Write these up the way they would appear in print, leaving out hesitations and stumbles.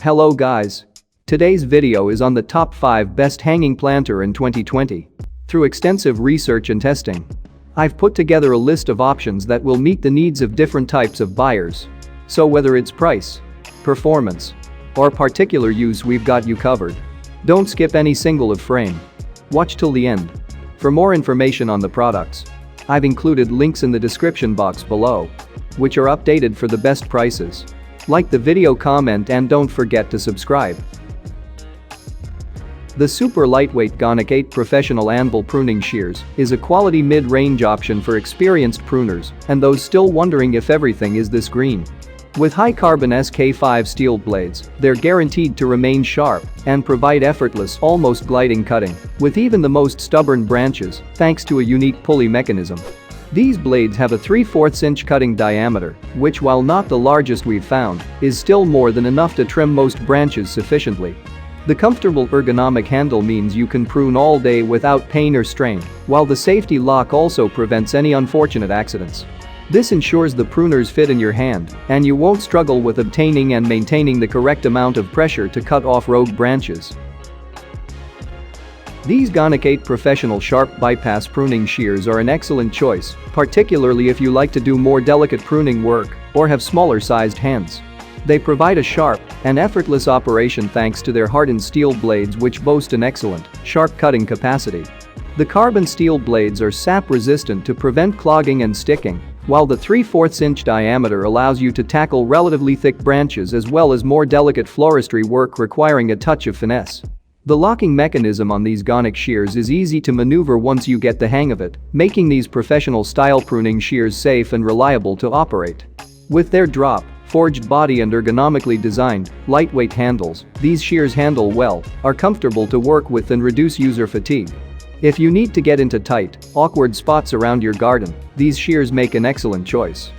Hello guys. Today's video is on the top 5 best hanging planter in 2020. Through extensive research and testing, I've put together a list of options that will meet the needs of different types of buyers. So whether it's price, performance, or particular use, we've got you covered. Don't skip any single of frame. Watch till the end. For more information on the products, I've included links in the description box below, which are updated for the best prices. Like the video, comment, and don't forget to subscribe. The super lightweight Gonic 8 Professional Anvil Pruning Shears is a quality mid-range option for experienced pruners and those still wondering if everything is this green. With high-carbon SK5 steel blades, they're guaranteed to remain sharp and provide effortless, almost gliding cutting with even the most stubborn branches thanks to a unique pulley mechanism. These blades have a 3/4 inch cutting diameter, which, while not the largest we've found, is still more than enough to trim most branches sufficiently. The comfortable ergonomic handle means you can prune all day without pain or strain, while the safety lock also prevents any unfortunate accidents. This ensures the pruners fit in your hand, and you won't struggle with obtaining and maintaining the correct amount of pressure to cut off rogue branches. These Gonic 8 Professional Sharp Bypass Pruning Shears are an excellent choice, particularly if you like to do more delicate pruning work or have smaller-sized hands. They provide a sharp and effortless operation thanks to their hardened steel blades, which boast an excellent, sharp cutting capacity. The carbon steel blades are sap-resistant to prevent clogging and sticking, while the 3/4 inch diameter allows you to tackle relatively thick branches as well as more delicate floristry work requiring a touch of finesse. The locking mechanism on these Gonic shears is easy to maneuver once you get the hang of it, making these professional-style pruning shears safe and reliable to operate. With their drop, forged body and ergonomically designed, lightweight handles, these shears handle well, are comfortable to work with and reduce user fatigue. If you need to get into tight, awkward spots around your garden, these shears make an excellent choice.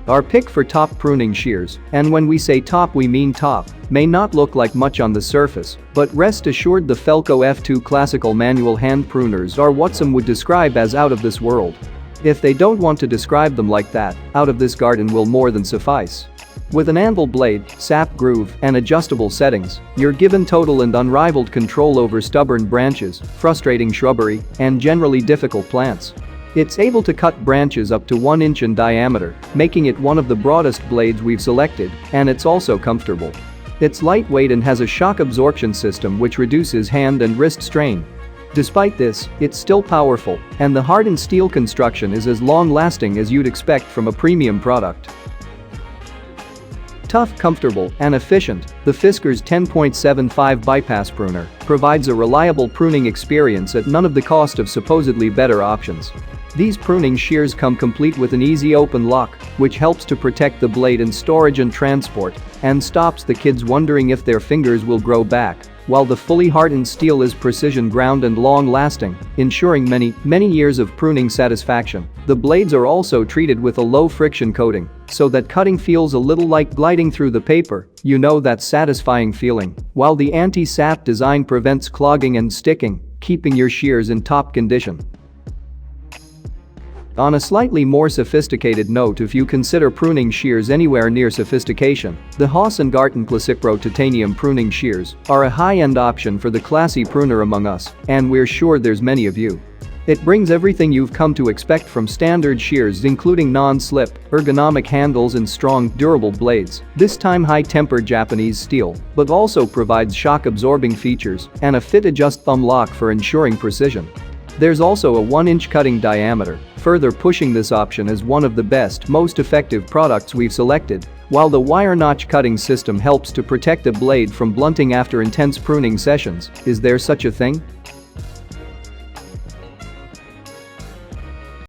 Our pick for top pruning shears, and when we say top we mean top, may not look like much on the surface, but rest assured the Felco F2 classical manual hand pruners are what some would describe as out of this world. If they don't want to describe them like that, out of this garden will more than suffice. With an anvil blade, sap groove, and adjustable settings, you're given total and unrivaled control over stubborn branches, frustrating shrubbery, and generally difficult plants. It's able to cut branches up to 1 inch in diameter, making it one of the broadest blades we've selected, and it's also comfortable. It's lightweight and has a shock absorption system which reduces hand and wrist strain. Despite this, it's still powerful, and the hardened steel construction is as long-lasting as you'd expect from a premium product. Tough, comfortable, and efficient, the Fiskars 10.75 Bypass Pruner provides a reliable pruning experience at none of the cost of supposedly better options. These pruning shears come complete with an easy open lock, which helps to protect the blade in storage and transport, and stops the kids wondering if their fingers will grow back, while the fully hardened steel is precision ground and long-lasting, ensuring many years of pruning satisfaction. The blades are also treated with a low-friction coating, so that cutting feels a little like gliding through the paper, you know, that satisfying feeling, while the anti-sap design prevents clogging and sticking, keeping your shears in top condition. On a slightly more sophisticated note, if you consider pruning shears anywhere near sophistication, the Haas & Garten Classic Pro Titanium Pruning Shears are a high-end option for the classy pruner among us, and we're sure there's many of you. It brings everything you've come to expect from standard shears, including non-slip, ergonomic handles and strong, durable blades, this time high-tempered Japanese steel, but also provides shock-absorbing features and a fit-adjust thumb lock for ensuring precision. There's also a 1 inch cutting diameter, further pushing this option as one of the best, most effective products we've selected, while the wire notch cutting system helps to protect a blade from blunting after intense pruning sessions. Is there such a thing?